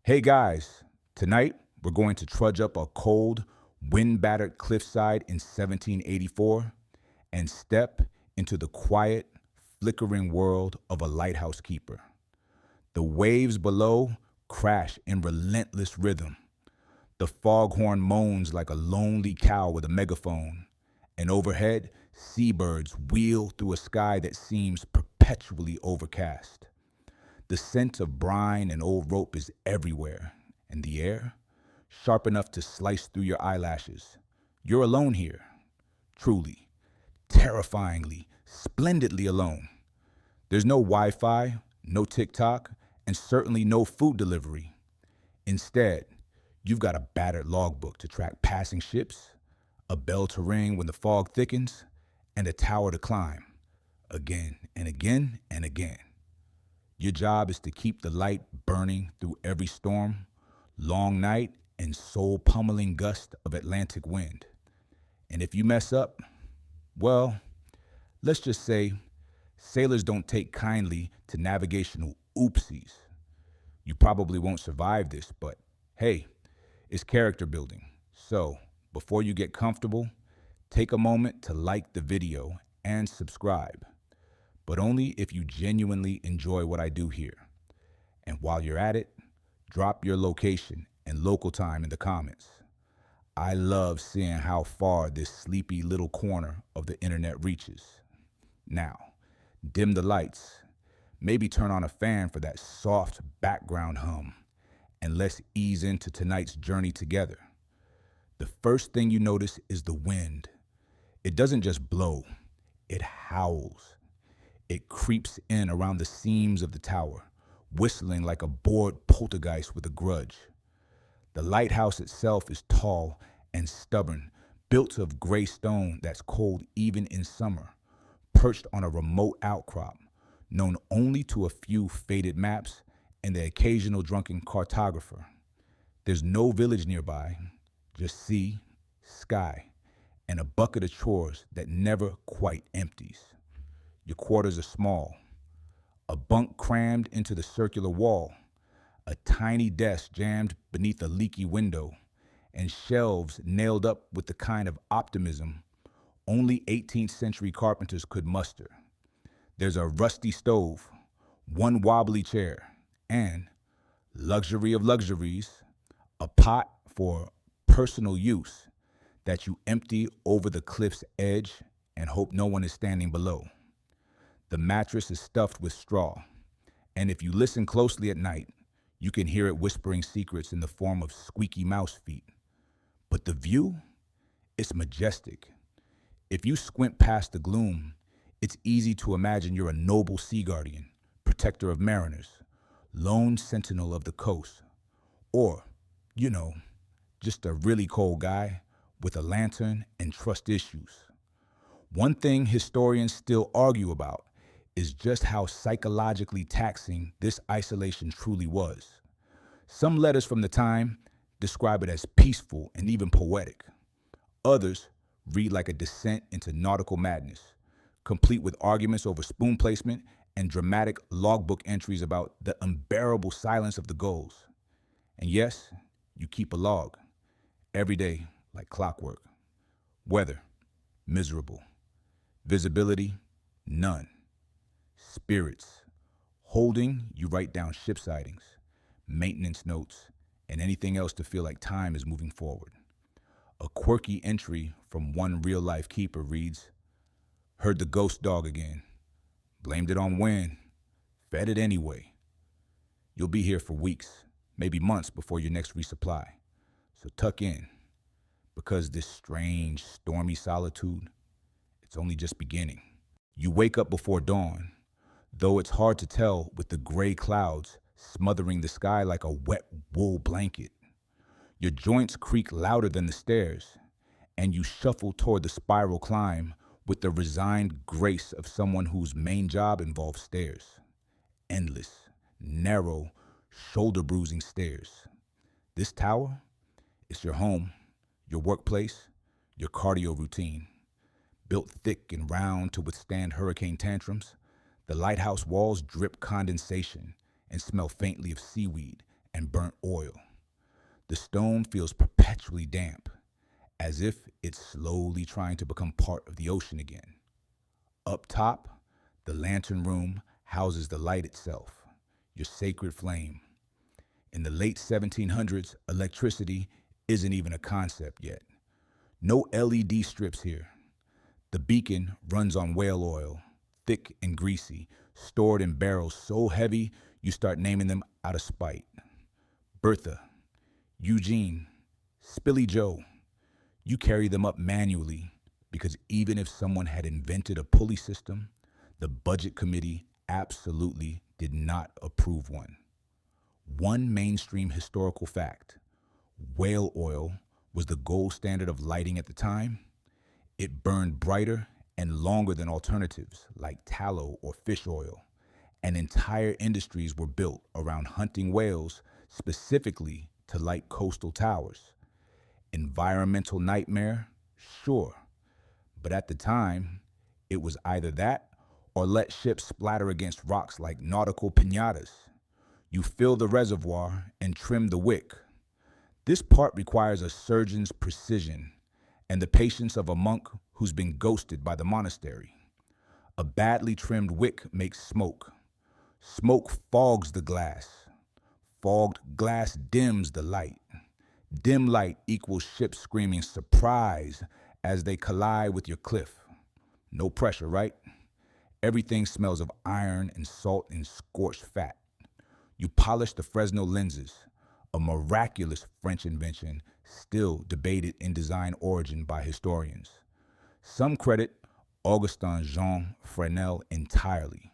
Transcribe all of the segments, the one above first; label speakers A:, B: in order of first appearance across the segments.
A: Hey guys, tonight we're going to trudge up a cold, wind-battered cliffside in 1784 and step into the quiet, flickering world of a lighthouse keeper. The waves below crash in relentless rhythm. The foghorn moans like a lonely cow with a megaphone, and overhead, seabirds wheel through a sky that seems perpetually overcast. The scent of brine and old rope is everywhere, and the air, sharp enough to slice through your eyelashes. You're alone here, truly, terrifyingly, splendidly alone. There's no Wi-Fi, no TikTok, and certainly no food delivery. Instead, you've got a battered logbook to track passing ships, a bell to ring when the fog thickens, and a tower to climb, again and again and again. Your job is to keep the light burning through every storm, long night, and soul-pummeling gust of Atlantic wind. And if you mess up, well, let's just say sailors don't take kindly to navigational oopsies. You probably won't survive this, but hey, it's character building. So, before you get comfortable, take a moment to like the video and subscribe, but only if you genuinely enjoy what I do here. And while you're at it, drop your location and local time in the comments. I love seeing how far this sleepy little corner of the internet reaches. Now, dim the lights, maybe turn on a fan for that soft background hum, and let's ease into tonight's journey together. The first thing you notice is the wind. It doesn't just blow, it howls. It creeps in around the seams of the tower, whistling like a bored poltergeist with a grudge. The lighthouse itself is tall and stubborn, built of gray stone that's cold even in summer, perched on a remote outcrop, known only to a few faded maps and the occasional drunken cartographer. There's no village nearby, just sea, sky, and a bucket of chores that never quite empties. Your quarters are small, a bunk crammed into the circular wall, a tiny desk jammed beneath a leaky window, and shelves nailed up with the kind of optimism only 18th century carpenters could muster. There's a rusty stove, one wobbly chair, and, luxury of luxuries, a pot for personal use that you empty over the cliff's edge and hope no one is standing below. The mattress is stuffed with straw, and if you listen closely at night, you can hear it whispering secrets in the form of squeaky mouse feet. But the view? It's majestic. If you squint past the gloom, it's easy to imagine you're a noble sea guardian, protector of mariners, lone sentinel of the coast, or, just a really cold guy with a lantern and trust issues. One thing historians still argue about is just how psychologically taxing this isolation truly was. Some letters from the time describe it as peaceful and even poetic. Others read like a descent into nautical madness, complete with arguments over spoon placement and dramatic logbook entries about the unbearable silence of the gulls. And yes, you keep a log, every day like clockwork. Weather, miserable. Visibility, none. Spirits, holding, you write down ship sightings, maintenance notes, and anything else to feel like time is moving forward. A quirky entry from one real-life keeper reads, "Heard the ghost dog again. Blamed it on wind. Fed it anyway." You'll be here for weeks, maybe months before your next resupply. So tuck in, because this strange, stormy solitude, it's only just beginning. You wake up before dawn, though it's hard to tell with the gray clouds smothering the sky like a wet wool blanket. Your joints creak louder than the stairs, and you shuffle toward the spiral climb with the resigned grace of someone whose main job involves stairs. Endless, narrow, shoulder-bruising stairs. This tower is your home, your workplace, your cardio routine. Built thick and round to withstand hurricane tantrums, the lighthouse walls drip condensation and smell faintly of seaweed and burnt oil. The stone feels perpetually damp, as if it's slowly trying to become part of the ocean again. Up top, the lantern room houses the light itself, your sacred flame. In the late 1700s, electricity isn't even a concept yet. No LED strips here. The beacon runs on whale oil, thick and greasy, stored in barrels so heavy you start naming them out of spite. Bertha, Eugene, Spilly Joe. You carry them up manually because even if someone had invented a pulley system, the budget committee absolutely did not approve one. One mainstream historical fact: whale oil was the gold standard of lighting at the time. It burned brighter and longer than alternatives like tallow or fish oil, and entire industries were built around hunting whales specifically to light coastal towers. Environmental nightmare? Sure. But at the time, it was either that or let ships splatter against rocks like nautical piñatas. You fill the reservoir and trim the wick. This part requires a surgeon's precision and the patience of a monk who's been ghosted by the monastery. A badly trimmed wick makes smoke. Smoke fogs the glass. Fogged glass dims the light. Dim light equals ships screaming surprise as they collide with your cliff. No pressure, right? Everything smells of iron and salt and scorched fat. You polish the Fresnel lenses, a miraculous French invention still debated in design origin by historians. Some credit Augustin Jean Fresnel entirely,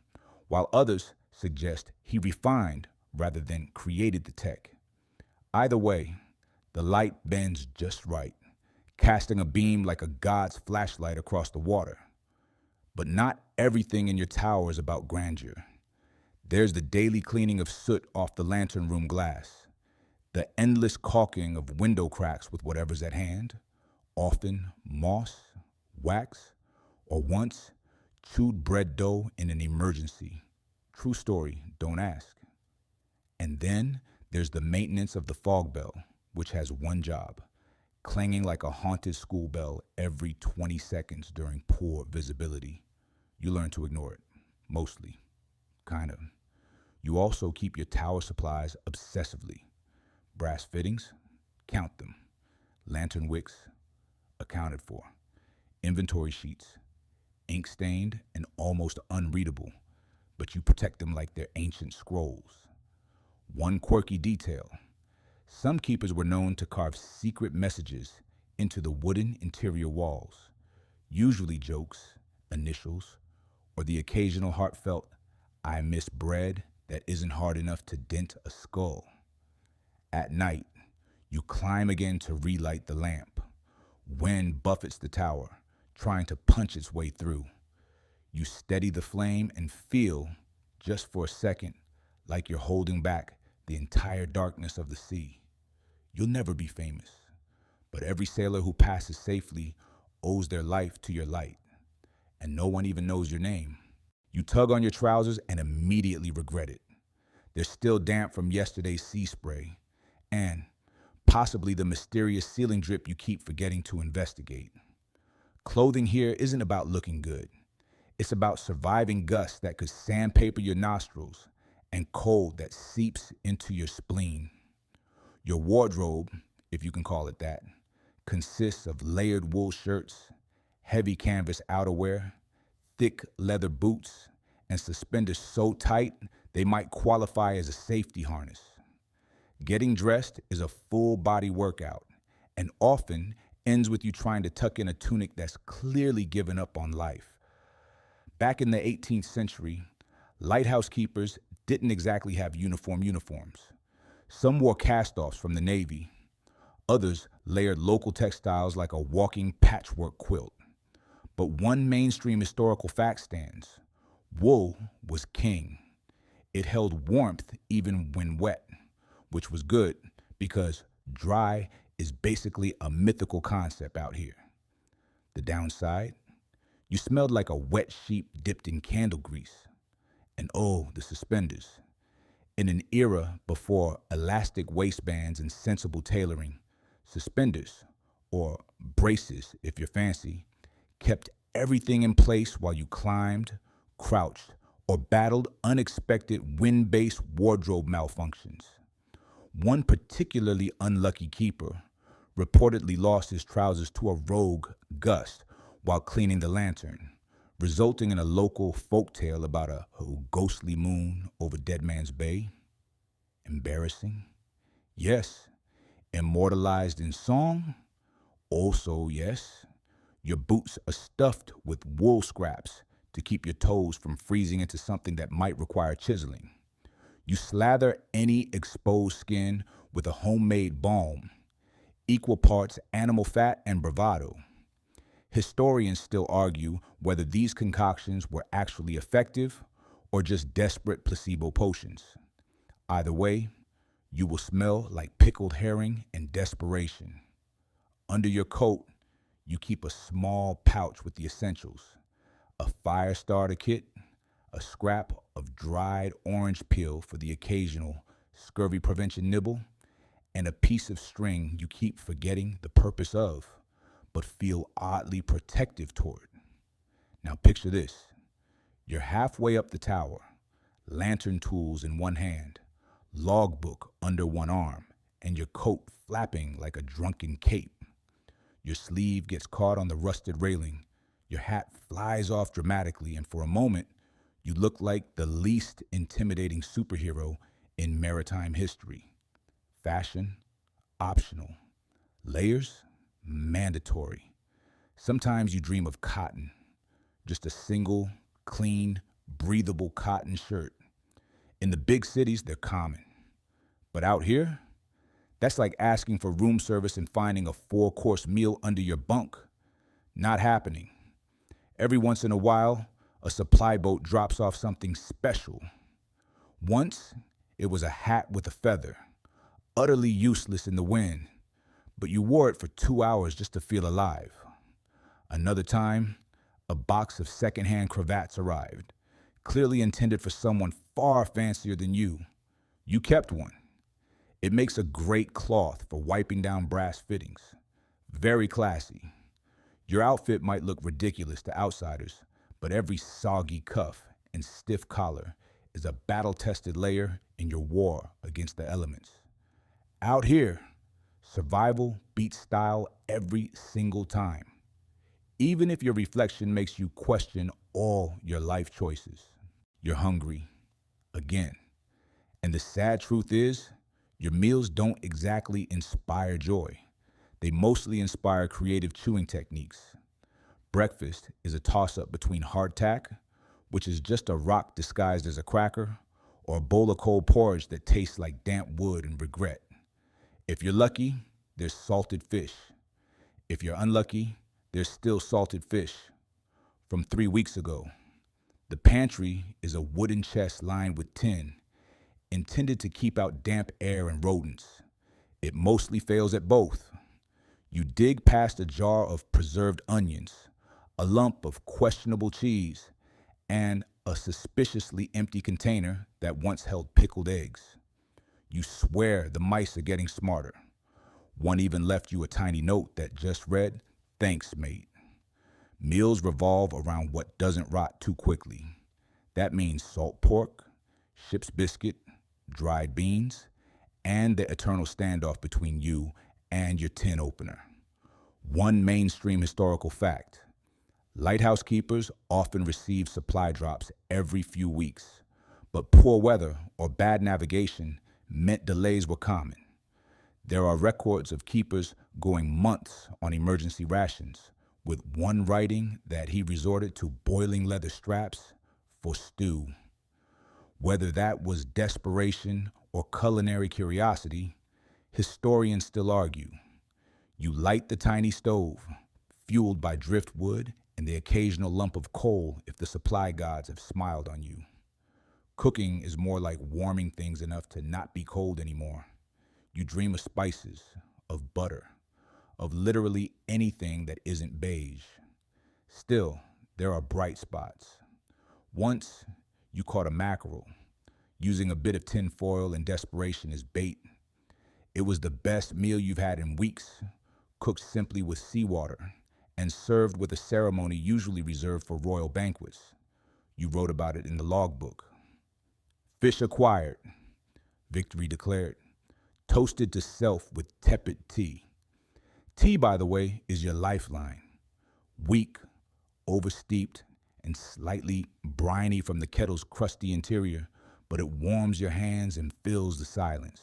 A: while others suggest he refined rather than created the tech. Either way, the light bends just right, casting a beam like a god's flashlight across the water. But not everything in your tower is about grandeur. There's the daily cleaning of soot off the lantern room glass, the endless caulking of window cracks with whatever's at hand, often moss, wax, or once chewed bread dough in an emergency. True story, don't ask. And then there's the maintenance of the fog bell, which has one job: clanging like a haunted school bell every 20 seconds during poor visibility. You learn to ignore it, mostly, kind of. You also keep your tower supplies obsessively. Brass fittings, count them. Lantern wicks, accounted for. Inventory sheets, ink-stained and almost unreadable, but you protect them like they're ancient scrolls. One quirky detail: some keepers were known to carve secret messages into the wooden interior walls, usually jokes, initials, or the occasional heartfelt "I miss bread" that isn't hard enough to dent a skull. At night, you climb again to relight the lamp. Wind buffets the tower, trying to punch its way through. You steady the flame and feel, just for a second, like you're holding back the entire darkness of the sea. You'll never be famous, but every sailor who passes safely owes their life to your light, and no one even knows your name. You tug on your trousers and immediately regret it. They're still damp from yesterday's sea spray, and possibly the mysterious ceiling drip you keep forgetting to investigate. Clothing here isn't about looking good. It's about surviving gusts that could sandpaper your nostrils and cold that seeps into your spleen. Your wardrobe, if you can call it that, consists of layered wool shirts, heavy canvas outerwear, thick leather boots, and suspenders so tight they might qualify as a safety harness. Getting dressed is a full-body workout and often ends with you trying to tuck in a tunic that's clearly given up on life. Back in the 18th century, lighthousekeepers didn't exactly have uniforms. Some wore cast-offs from the Navy. Others layered local textiles like a walking patchwork quilt. But one mainstream historical fact stands: wool was king. It held warmth even when wet, which was good because dry is basically a mythical concept out here. The downside: you smelled like a wet sheep dipped in candle grease. And oh, the suspenders. In an era before elastic waistbands and sensible tailoring, suspenders, or braces if you're fancy, kept everything in place while you climbed, crouched, or battled unexpected wind-based wardrobe malfunctions. One particularly unlucky keeper reportedly lost his trousers to a rogue gust while cleaning the lantern, resulting in a local folktale about a ghostly moon over Dead Man's Bay. Embarrassing? Yes. Immortalized in song? Also, yes. Your boots are stuffed with wool scraps to keep your toes from freezing into something that might require chiseling. You slather any exposed skin with a homemade balm, equal parts animal fat and bravado. Historians still argue whether these concoctions were actually effective or just desperate placebo potions. Either way, you will smell like pickled herring and desperation. Under your coat, you keep a small pouch with the essentials: a fire starter kit, a scrap of dried orange peel for the occasional scurvy prevention nibble, and a piece of string you keep forgetting the purpose of, but feel oddly protective toward. Now picture this. You're halfway up the tower, lantern tools in one hand, logbook under one arm, and your coat flapping like a drunken cape. Your sleeve gets caught on the rusted railing, your hat flies off dramatically, and for a moment, you look like the least intimidating superhero in maritime history. Fashion, optional. Layers, mandatory. Sometimes you dream of cotton, just a single, clean, breathable cotton shirt. In the big cities, they're common. But out here, that's like asking for room service and finding a 4-course meal under your bunk. Not happening. Every once in a while, a supply boat drops off something special. Once, it was a hat with a feather, utterly useless in the wind, but you wore it for 2 hours just to feel alive. Another time, a box of secondhand cravats arrived, clearly intended for someone far fancier than you. You kept one. It makes a great cloth for wiping down brass fittings. Very classy. Your outfit might look ridiculous to outsiders, but every soggy cuff and stiff collar is a battle-tested layer in your war against the elements. Out here, survival beats style every single time, even if your reflection makes you question all your life choices. You're hungry again. And the sad truth is, your meals don't exactly inspire joy. They mostly inspire creative chewing techniques. Breakfast is a toss-up between hardtack, which is just a rock disguised as a cracker, or a bowl of cold porridge that tastes like damp wood and regret. If you're lucky, there's salted fish. If you're unlucky, there's still salted fish. From 3 weeks ago, the pantry is a wooden chest lined with tin, intended to keep out damp air and rodents. It mostly fails at both. You dig past a jar of preserved onions, a lump of questionable cheese, and a suspiciously empty container that once held pickled eggs. You swear the mice are getting smarter. One even left you a tiny note that just read, "Thanks, mate." Meals revolve around what doesn't rot too quickly. That means salt pork, ship's biscuit, dried beans, and the eternal standoff between you and your tin opener. One mainstream historical fact: lighthousekeepers often receive supply drops every few weeks, but poor weather or bad navigation meant delays were common. There are records of keepers going months on emergency rations, with one writing that he resorted to boiling leather straps for stew. Whether that was desperation or culinary curiosity, historians still argue. You light the tiny stove, fueled by driftwood and the occasional lump of coal if the supply gods have smiled on you. Cooking is more like warming things enough to not be cold anymore. You dream of spices, of butter, of literally anything that isn't beige. Still, there are bright spots. Once, you caught a mackerel. using a bit of tinfoil and desperation as bait. It was the best meal you've had in weeks, cooked simply with seawater and served with a ceremony usually reserved for royal banquets. You wrote about it in the logbook. Fish acquired, Victory declared, toasted to self with tepid tea. Tea, by the way, is your lifeline. Weak, oversteeped, and slightly briny from the kettle's crusty interior, but it warms your hands and fills the silence.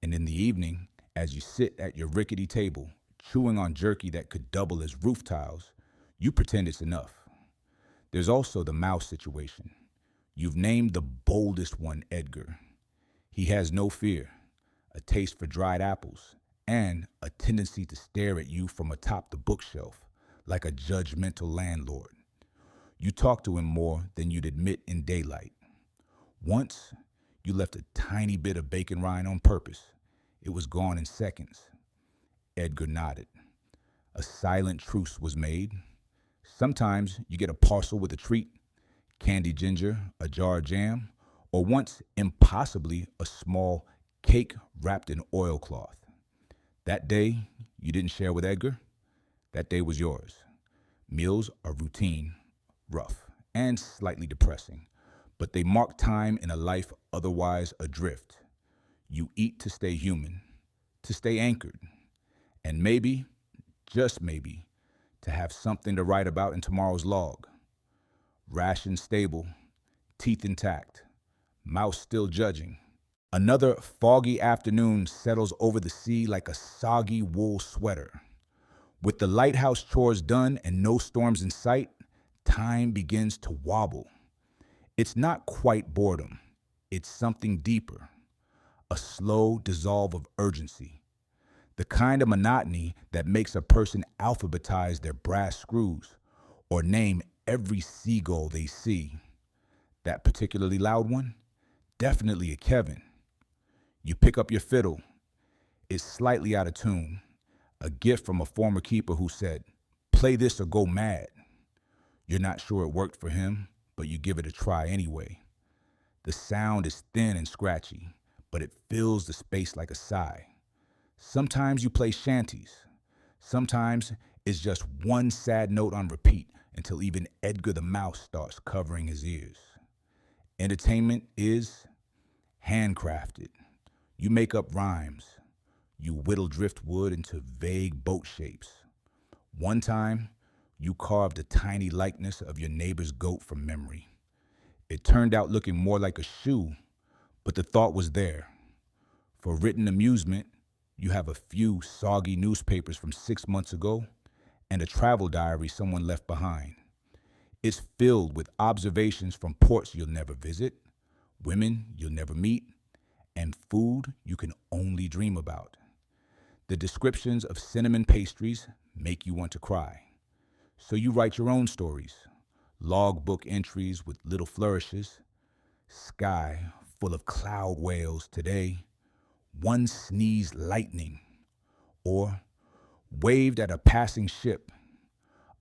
A: And in the evening, as you sit at your rickety table, chewing on jerky that could double as roof tiles, you pretend it's enough. There's also the mouse situation. You've named the boldest one Edgar. He has no fear, a taste for dried apples, and a tendency to stare at you from atop the bookshelf like a judgmental landlord. You talk to him more than you'd admit in daylight. Once, you left a tiny bit of bacon rind on purpose. It was gone in seconds. Edgar nodded. A silent truce was made. Sometimes you get a parcel with a treat, candy ginger, a jar of jam, or once, impossibly, a small cake wrapped in oilcloth. That day, you didn't share with Edgar. That day was yours. Meals are routine, rough, and slightly depressing, but they mark time in a life otherwise adrift. You eat to stay human, to stay anchored, and maybe, just maybe, to have something to write about in tomorrow's log. Ration stable, teeth intact, mouse still judging. Another foggy afternoon settles over the sea like a soggy wool sweater. With the lighthouse chores done and no storms in sight, time begins to wobble. It's not quite boredom. It's something deeper. A slow dissolve of urgency. The kind of monotony that makes a person alphabetize their brass screws or name every seagull they see. That particularly loud one? Definitely a Kevin. You pick up your fiddle. It's slightly out of tune. A gift from a former keeper who said, "Play this or go mad." You're not sure it worked for him, but you give it a try anyway. The sound is thin and scratchy, but it fills the space like a sigh. Sometimes you play shanties. Sometimes it's just one sad note on repeat until even Edgar the Mouse starts covering his ears. Entertainment is handcrafted. You make up rhymes. You whittle driftwood into vague boat shapes. One time, you carved a tiny likeness of your neighbor's goat from memory. It turned out looking more like a shoe, but the thought was there. For written amusement, you have a few soggy newspapers from 6 months ago and a travel diary someone left behind. It's filled with observations from ports you'll never visit, women you'll never meet, and food you can only dream about. The descriptions of cinnamon pastries make you want to cry. So you write your own stories, logbook entries with little flourishes, sky full of cloud whales today, one sneezed lightning, or waved at a passing ship,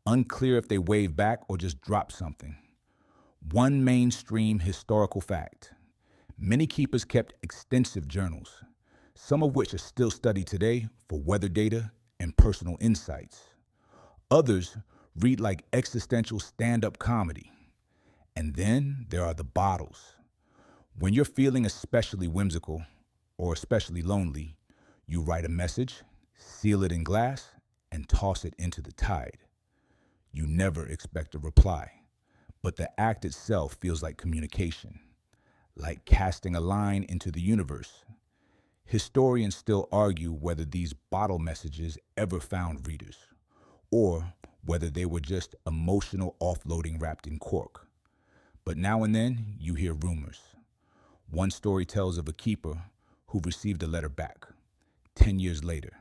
A: unclear if they waved back or just dropped something. One mainstream historical fact. Many keepers kept extensive journals, some of which are still studied today for weather data and personal insights. Others read like existential stand-up comedy. And then there are the bottles. When you're feeling especially whimsical or especially lonely, you write a message, seal it in glass, and toss it into the tide. You never expect a reply, but the act itself feels like communication, like casting a line into the universe. Historians still argue whether these bottle messages ever found readers, or whether they were just emotional offloading wrapped in cork. But now and then, you hear rumors. One story tells of a keeper who received a letter back, 10 years later.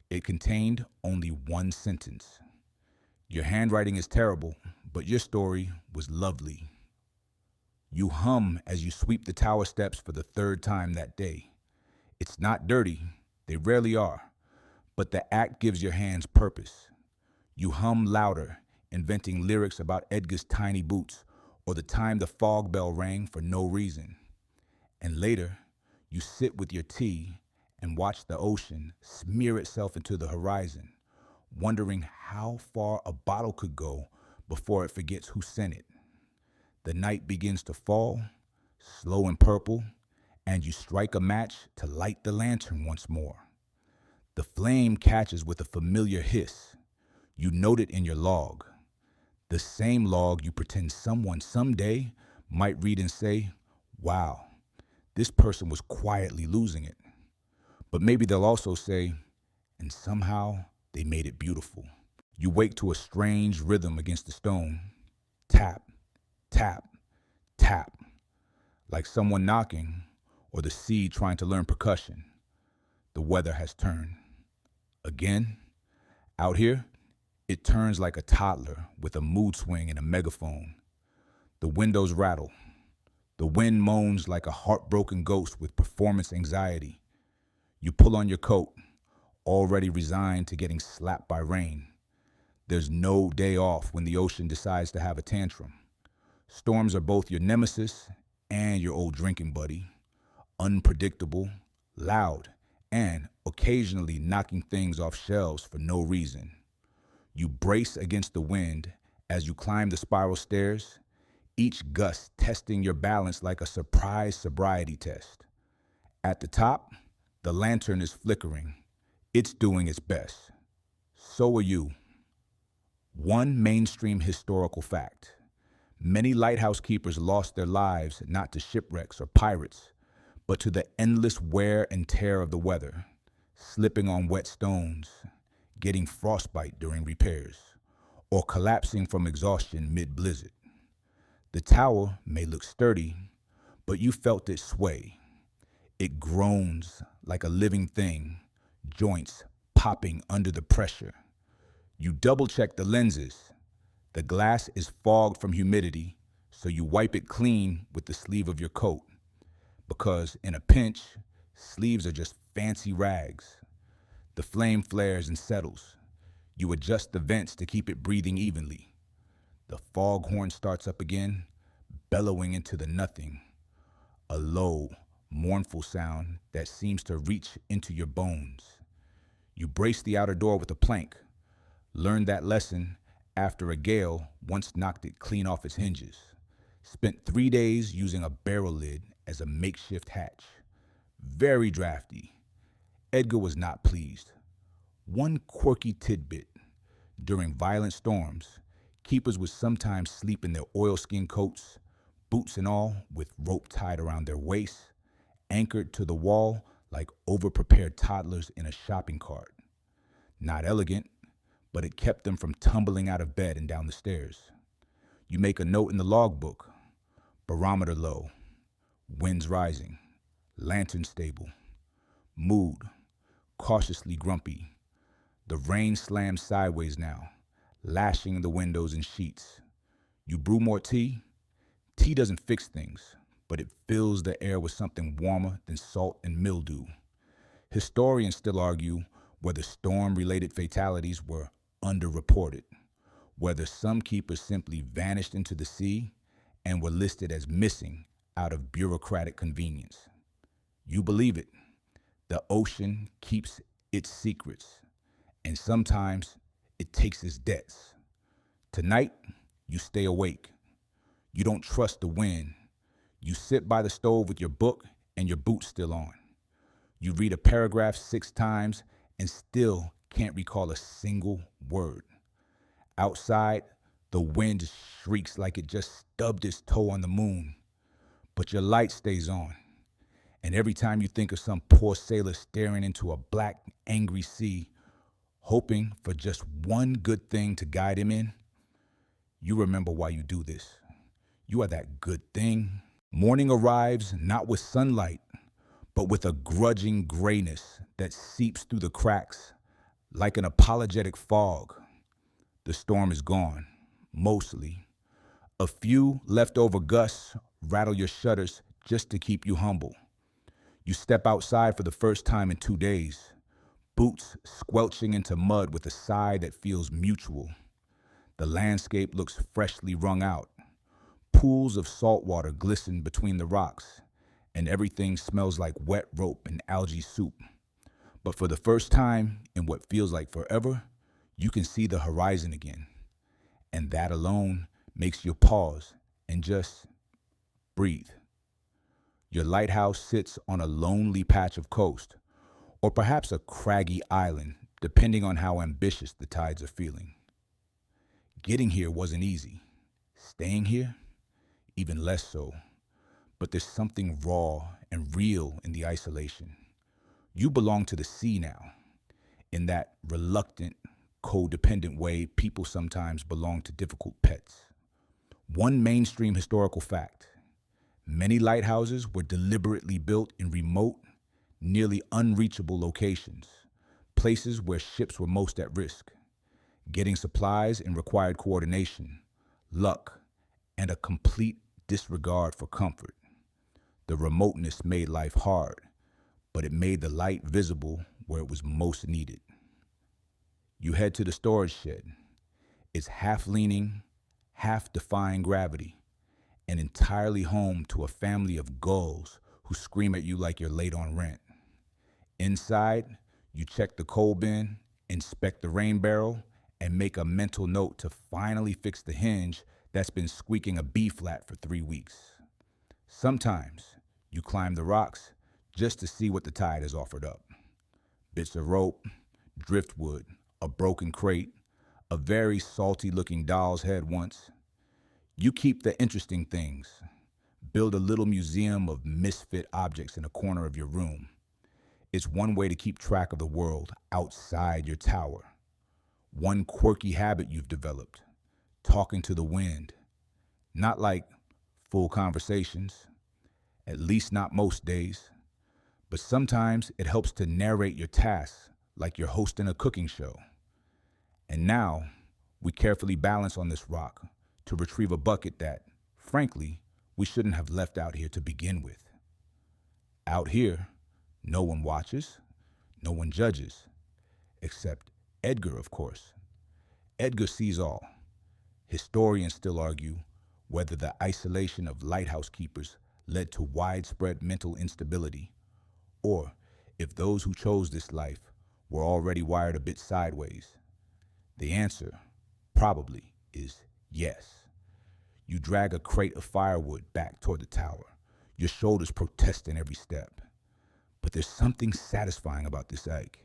A: It contained only one sentence. Your handwriting is terrible, but your story was lovely. You hum as you sweep the tower steps for the third time that day. It's not dirty, they rarely are, but the act gives your hands purpose. You hum louder, inventing lyrics about Edgar's tiny boots or the time the fog bell rang for no reason. And later, you sit with your tea and watch the ocean smear itself into the horizon, wondering how far a bottle could go before it forgets who sent it. The night begins to fall, slow and purple, and you strike a match to light the lantern once more. The flame catches with a familiar hiss. You note it in your log, the same log you pretend someone someday might read and say, wow, this person was quietly losing it. But maybe they'll also say, and somehow they made it beautiful. You wake to a strange rhythm against the stone. Tap, tap, tap, like someone knocking or the sea trying to learn percussion. The weather has turned. Again, out here, it turns like a toddler with a mood swing and a megaphone. The windows rattle. The wind moans like a heartbroken ghost with performance anxiety. You pull on your coat, already resigned to getting slapped by rain. There's no day off when the ocean decides to have a tantrum. Storms are both your nemesis and your old drinking buddy. Unpredictable, loud, and occasionally knocking things off shelves for no reason. You brace against the wind as you climb the spiral stairs, each gust testing your balance like a surprise sobriety test. At the top, the lantern is flickering. It's doing its best. So are you. One mainstream historical fact. Many lighthouse keepers lost their lives not to shipwrecks or pirates, but to the endless wear and tear of the weather, slipping on wet stones, getting frostbite during repairs, or collapsing from exhaustion mid-blizzard. The tower may look sturdy, but you felt it sway. It groans like a living thing, joints popping under the pressure. You double-check the lenses. The glass is fogged from humidity, so you wipe it clean with the sleeve of your coat. Because in a pinch, sleeves are just fancy rags. The flame flares and settles. You adjust the vents to keep it breathing evenly. The foghorn starts up again, bellowing into the nothing. A low, mournful sound that seems to reach into your bones. You brace the outer door with a plank. Learned that lesson after a gale once knocked it clean off its hinges. Spent 3 days using a barrel lid as a makeshift hatch. Very drafty. Edgar was not pleased. One quirky tidbit. During violent storms, keepers would sometimes sleep in their oilskin coats, boots and all, with rope tied around their waists, anchored to the wall like overprepared toddlers in a shopping cart. Not elegant, but it kept them from tumbling out of bed and down the stairs. You make a note in the logbook. Barometer low. Winds rising. Lantern stable. Mood. Cautiously grumpy. The rain slams sideways now, lashing the windows and sheets. You brew more tea? Tea doesn't fix things, but it fills the air with something warmer than salt and mildew. Historians still argue whether storm-related fatalities were underreported, whether some keepers simply vanished into the sea and were listed as missing out of bureaucratic convenience. You believe it. The ocean keeps its secrets, and sometimes it takes its debts. Tonight, you stay awake. You don't trust the wind. You sit by the stove with your book and your boots still on. You read a paragraph 6 times and still can't recall a single word. Outside, the wind shrieks like it just stubbed its toe on the moon. But your light stays on. And every time you think of some poor sailor staring into a black, angry sea, hoping for just one good thing to guide him in, you remember why you do this. You are that good thing. Morning arrives not with sunlight, but with a grudging grayness that seeps through the cracks like an apologetic fog. The storm is gone, mostly. A few leftover gusts rattle your shutters just to keep you humble. You step outside for the first time in 2 days, boots squelching into mud with a sigh that feels mutual. The landscape looks freshly wrung out. Pools of salt water glisten between the rocks, and everything smells like wet rope and algae soup. But for the first time in what feels like forever, you can see the horizon again. And that alone makes you pause and just breathe. Your lighthouse sits on a lonely patch of coast, or perhaps a craggy island, depending on how ambitious the tides are feeling. Getting here wasn't easy. Staying here, even less so. But there's something raw and real in the isolation. You belong to the sea now, in that reluctant, codependent way people sometimes belong to difficult pets. One mainstream historical fact: many lighthouses were deliberately built in remote, nearly unreachable locations, places where ships were most at risk. Getting supplies and required coordination, luck, and a complete disregard for comfort. The remoteness made life hard, but it made the light visible where it was most needed. You head to the storage shed. It's half leaning, half defying gravity, and entirely home to a family of gulls who scream at you like you're late on rent. Inside, you check the coal bin, inspect the rain barrel, and make a mental note to finally fix the hinge that's been squeaking a B flat for 3 weeks. Sometimes you climb the rocks just to see what the tide has offered up. Bits of rope, driftwood, a broken crate, a very salty-looking doll's head once. You keep the interesting things. Build a little museum of misfit objects in a corner of your room. It's one way to keep track of the world outside your tower. One quirky habit you've developed: talking to the wind. Not like full conversations, at least not most days, but sometimes it helps to narrate your tasks like you're hosting a cooking show. And now, we carefully balance on this rock to retrieve a bucket that, frankly, we shouldn't have left out here to begin with. Out here, no one watches, no one judges, except Edgar, of course. Edgar sees all. Historians still argue whether the isolation of lighthousekeepers led to widespread mental instability, or if those who chose this life were already wired a bit sideways. The answer, probably, is yes. You drag a crate of firewood back toward the tower, your shoulders protesting every step. But there's something satisfying about this egg.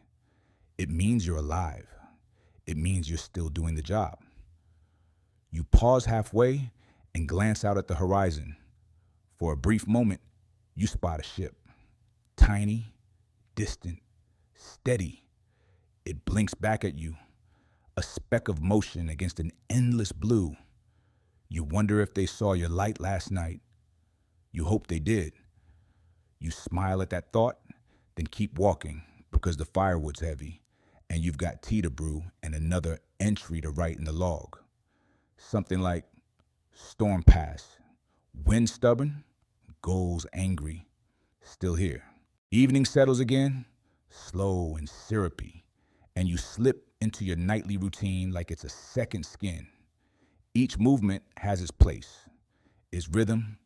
A: It means you're alive. It means you're still doing the job. You pause halfway and glance out at the horizon. For a brief moment, you spot a ship. Tiny, distant, steady. It blinks back at you, a speck of motion against an endless blue. You wonder if they saw your light last night. You hope they did. You smile at that thought, then keep walking because the firewood's heavy and you've got tea to brew and another entry to write in the log. Something like, storm pass, wind stubborn, gulls angry, still here. Evening settles again, slow and syrupy, and you slip into your nightly routine like it's a second skin. Each movement has its place, its rhythm,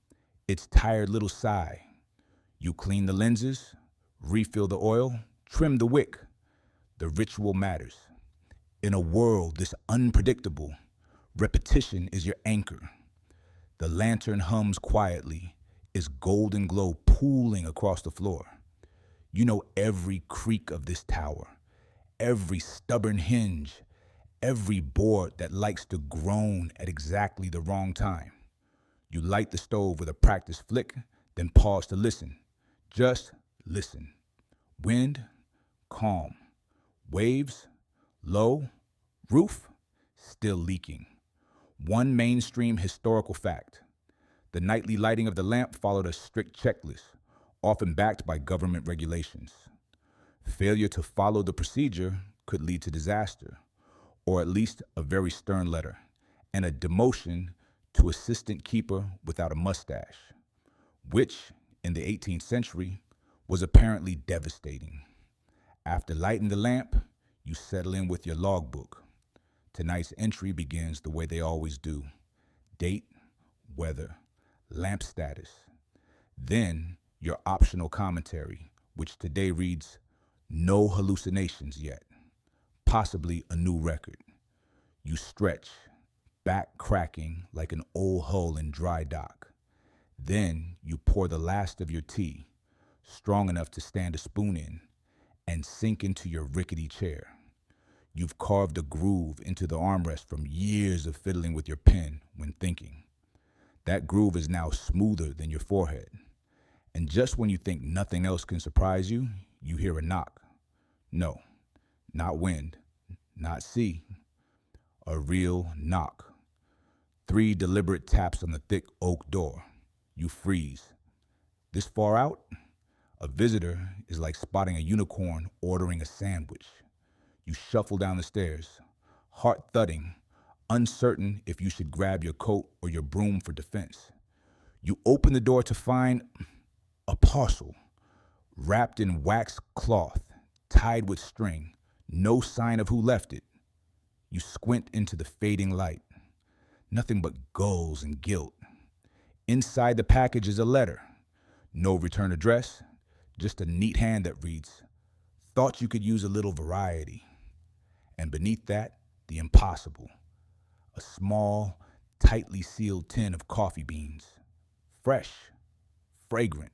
A: its tired little sigh. You clean the lenses, refill the oil, trim the wick. The ritual matters. In a world this unpredictable, repetition is your anchor. The lantern hums quietly, its golden glow pooling across the floor. You know every creak of this tower, every stubborn hinge, every board that likes to groan at exactly the wrong time. You light the stove with a practiced flick, then pause to listen. Just listen. Wind, calm. Waves, low. Roof, still leaking. One mainstream historical fact: the nightly lighting of the lamp followed a strict checklist, often backed by government regulations. Failure to follow the procedure could lead to disaster, or at least a very stern letter, and a demotion to assistant keeper without a mustache, which, in the 18th century, was apparently devastating. After lighting the lamp, you settle in with your logbook. Tonight's entry begins the way they always do: date, weather, lamp status. Then your optional commentary, which today reads, "No hallucinations yet, possibly a new record." You stretch, back cracking like an old hull in dry dock. Then you pour the last of your tea, strong enough to stand a spoon in, and sink into your rickety chair. You've carved a groove into the armrest from years of fiddling with your pen when thinking. That groove is now smoother than your forehead. And just when you think nothing else can surprise you, you hear a knock. No, not wind, not sea. A real knock. 3 deliberate taps on the thick oak door. You freeze. This far out, a visitor is like spotting a unicorn ordering a sandwich. You shuffle down the stairs, heart thudding, uncertain if you should grab your coat or your broom for defense. You open the door to find a parcel wrapped in waxed cloth, tied with string, no sign of who left it. You squint into the fading light. Nothing but gulls and guilt. Inside the package is a letter. No return address, just a neat hand that reads, "Thought you could use a little variety." And beneath that, the impossible. A small, tightly sealed tin of coffee beans. Fresh, fragrant,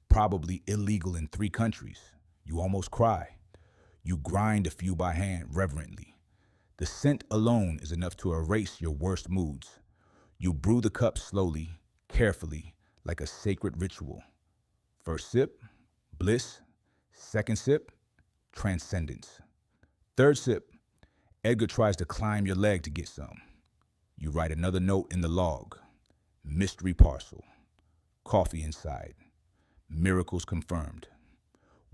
A: probably illegal in 3 countries. You almost cry. You grind a few by hand reverently. The scent alone is enough to erase your worst moods. You brew the cup slowly, carefully, like a sacred ritual. First sip, bliss. Second sip, transcendence. Third sip, Edgar tries to climb your leg to get some. You write another note in the log. Mystery parcel. Coffee inside. Miracles confirmed.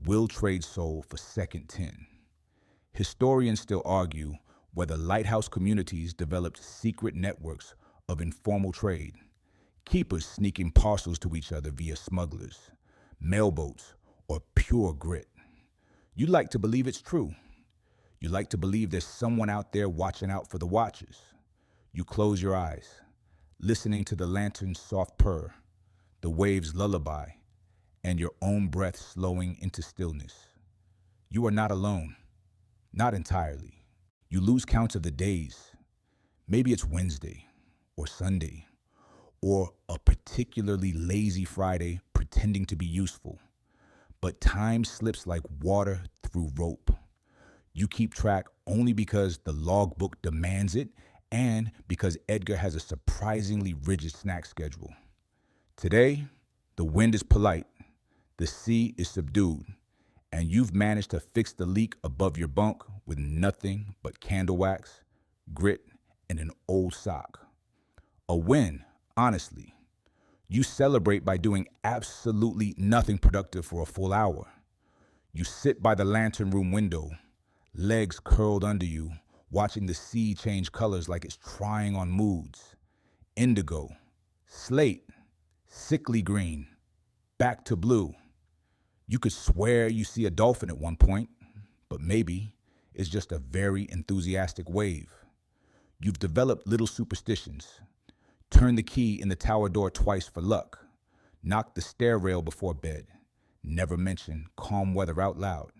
A: Will trade soul for second 10. Historians still argue whether lighthouse communities developed secret networks of informal trade, keepers sneaking parcels to each other via smugglers, mailboats, or pure grit. You like to believe it's true. You like to believe there's someone out there watching out for the watchers. You close your eyes, listening to the lantern's soft purr, the waves' lullaby, and your own breath slowing into stillness. You are not alone, not entirely. You lose count of the days. Maybe it's Wednesday or Sunday or a particularly lazy Friday pretending to be useful. But time slips like water through rope. You keep track only because the logbook demands it and because Edgar has a surprisingly rigid snack schedule. Today, the wind is polite, the sea is subdued, and you've managed to fix the leak above your bunk with nothing but candle wax, grit, and an old sock. A win, honestly. You celebrate by doing absolutely nothing productive for a full hour. You sit by the lantern room window, legs curled under you, watching the sea change colors like it's trying on moods. Indigo, slate, sickly green, back to blue. You could swear you see a dolphin at one point, but maybe it's just a very enthusiastic wave. You've developed little superstitions. Turn the key in the tower door twice for luck. Knock the stair rail before bed. Never mention calm weather out loud.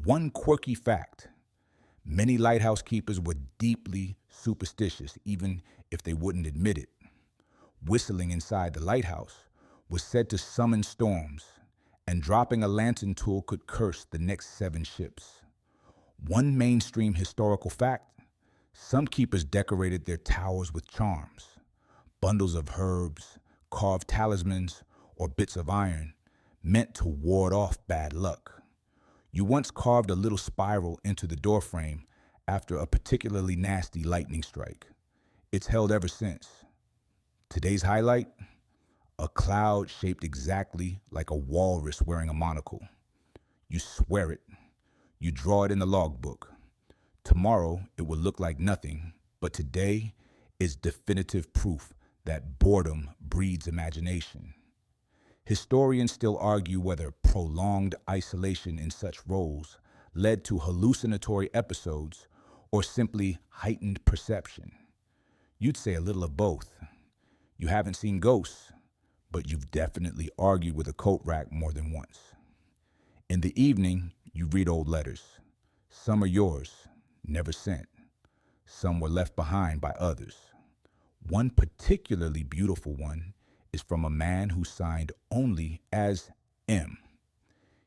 A: One quirky fact: many lighthouse keepers were deeply superstitious, even if they wouldn't admit it. Whistling inside the lighthouse was said to summon storms, and dropping a lantern tool could curse the next 7 ships. One mainstream historical fact: some keepers decorated their towers with charms, bundles of herbs, carved talismans, or bits of iron meant to ward off bad luck. You once carved a little spiral into the doorframe after a particularly nasty lightning strike. It's held ever since. Today's highlight: a cloud shaped exactly like a walrus wearing a monocle. You swear it. You draw it in the logbook. Tomorrow it will look like nothing, but today is definitive proof that boredom breeds imagination. Historians still argue whether prolonged isolation in such roles led to hallucinatory episodes or simply heightened perception. You'd say a little of both. You haven't seen ghosts, but you've definitely argued with a coat rack more than once. In the evening, you read old letters. Some are yours, never sent. Some were left behind by others. One particularly beautiful one is from a man who signed only as M.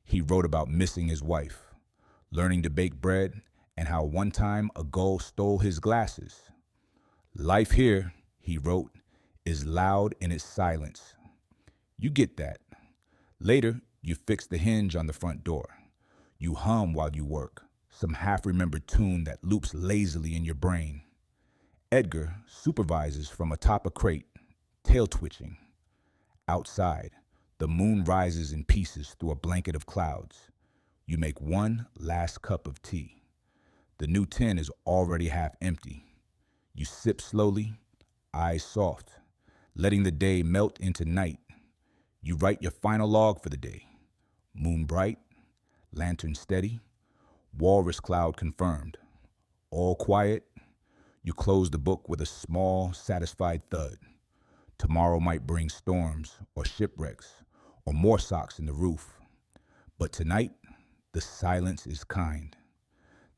A: He wrote about missing his wife, learning to bake bread, and how one time a gull stole his glasses. Life here, he wrote, is loud in its silence. You get that. Later, you fix the hinge on the front door. You hum while you work, some half-remembered tune that loops lazily in your brain. Edgar supervises from atop a crate, tail twitching. Outside, the moon rises in pieces through a blanket of clouds. You make one last cup of tea. The new tin is already half empty. You sip slowly, eyes soft, letting the day melt into night. You write your final log for the day. Moon bright, lantern steady, walrus cloud confirmed. All quiet, you close the book with a small, satisfied thud. Tomorrow might bring storms or shipwrecks or more socks in the roof. But tonight, the silence is kind.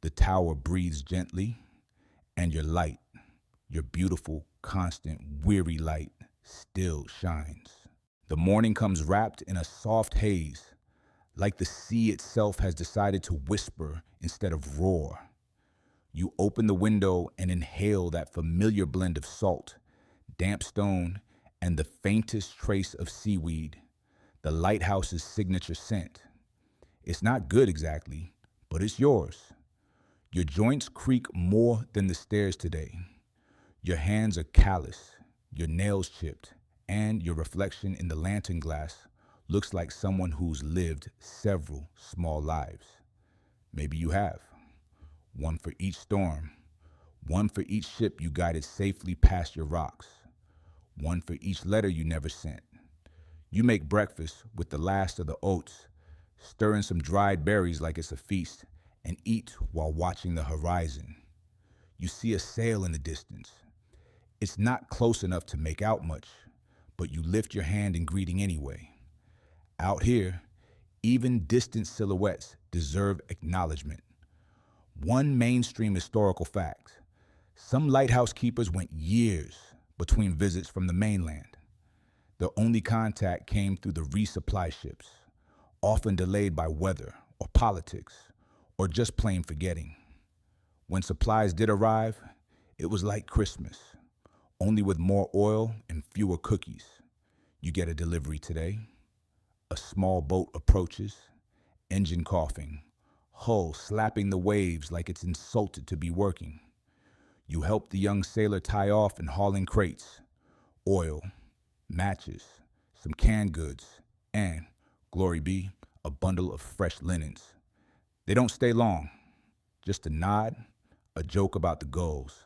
A: The tower breathes gently, and your light, your beautiful, constant, weary light, still shines. The morning comes wrapped in a soft haze, like the sea itself has decided to whisper instead of roar. You open the window and inhale that familiar blend of salt, damp stone, and the faintest trace of seaweed, the lighthouse's signature scent. It's not good exactly, but it's yours. Your joints creak more than the stairs today. Your hands are callous, your nails chipped, and your reflection in the lantern glass looks like someone who's lived several small lives. Maybe you have. One for each storm, one for each ship you guided safely past your rocks, one for each letter you never sent. You make breakfast with the last of the oats, stir in some dried berries like it's a feast, and eat while watching the horizon. You see a sail in the distance. It's not close enough to make out much, but you lift your hand in greeting anyway. Out here, even distant silhouettes deserve acknowledgement. One mainstream historical fact: some lighthouse keepers went years between visits from the mainland. Their only contact came through the resupply ships, often delayed by weather or politics, or just plain forgetting. When supplies did arrive, it was like Christmas, only with more oil and fewer cookies. You get a delivery today. A small boat approaches, engine coughing, hull slapping the waves like it's insulted to be working. You help the young sailor tie off and haul in crates, oil, matches, some canned goods, and, glory be, a bundle of fresh linens. They don't stay long, just a nod, a joke about the gulls,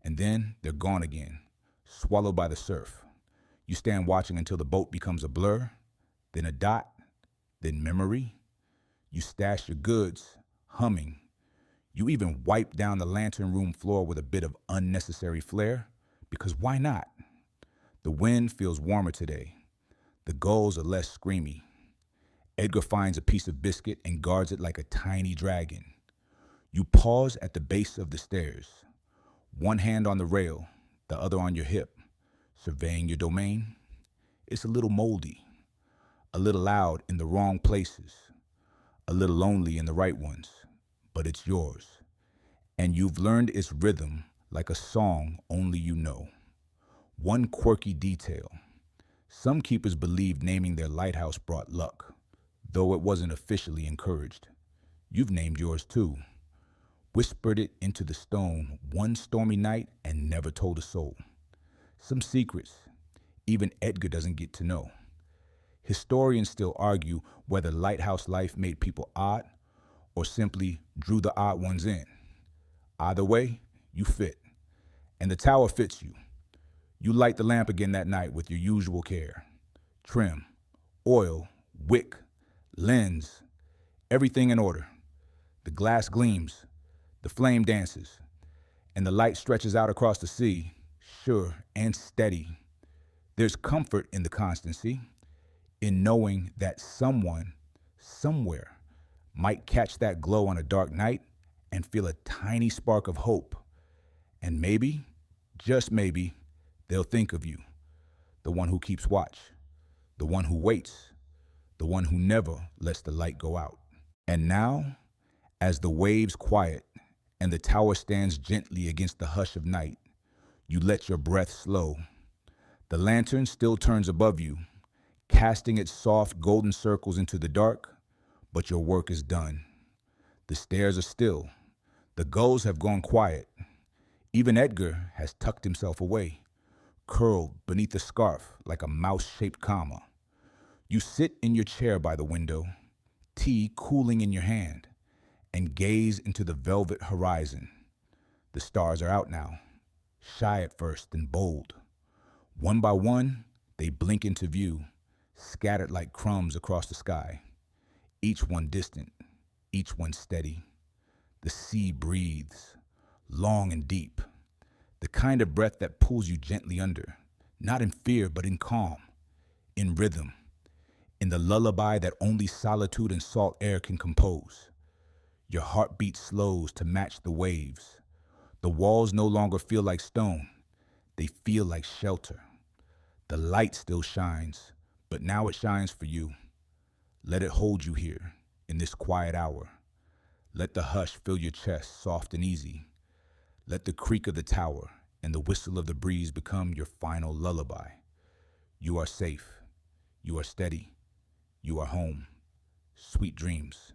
A: and then they're gone again, swallowed by the surf. You stand watching until the boat becomes a blur, then a dot, then memory. You stash your goods, humming. You even wipe down the lantern room floor with a bit of unnecessary flair, because why not? The wind feels warmer today. The gulls are less screamy. Edgar finds a piece of biscuit and guards it like a tiny dragon. You pause at the base of the stairs, one hand on the rail, the other on your hip, surveying your domain. It's a little moldy, a little loud in the wrong places, a little lonely in the right ones, but it's yours. And you've learned its rhythm like a song only you know. One quirky detail: some keepers believed naming their lighthouse brought luck, though it wasn't officially encouraged. You've named yours too. Whispered it into the stone one stormy night and never told a soul. Some secrets even Edgar doesn't get to know. Historians still argue whether lighthouse life made people odd or simply drew the odd ones in. Either way, you fit, and the tower fits you. You light the lamp again that night with your usual care. Trim, oil, wick, lens, everything in order. The glass gleams, the flame dances, and the light stretches out across the sea, sure and steady. There's comfort in the constancy, in knowing that someone, somewhere, might catch that glow on a dark night and feel a tiny spark of hope. And maybe, just maybe, they'll think of you, the one who keeps watch, the one who waits, the one who never lets the light go out. And now, as the waves quiet and the tower stands gently against the hush of night, you let your breath slow. The lantern still turns above you, casting its soft golden circles into the dark, but your work is done. The stairs are still. The gulls have gone quiet. Even Edgar has tucked himself away, curled beneath a scarf like a mouse-shaped comma. You sit in your chair by the window, tea cooling in your hand, and gaze into the velvet horizon. The stars are out now, shy at first, then bold. One by one, they blink into view, scattered like crumbs across the sky. Each one distant, each one steady. The sea breathes, long and deep, the kind of breath that pulls you gently under, not in fear, but in calm, in rhythm, in the lullaby that only solitude and salt air can compose. Your heartbeat slows to match the waves. The walls no longer feel like stone. They feel like shelter. The light still shines, but now it shines for you. Let it hold you here in this quiet hour. Let the hush fill your chest soft and easy. Let the creak of the tower and the whistle of the breeze become your final lullaby. You are safe. You are steady. You are home. Sweet dreams.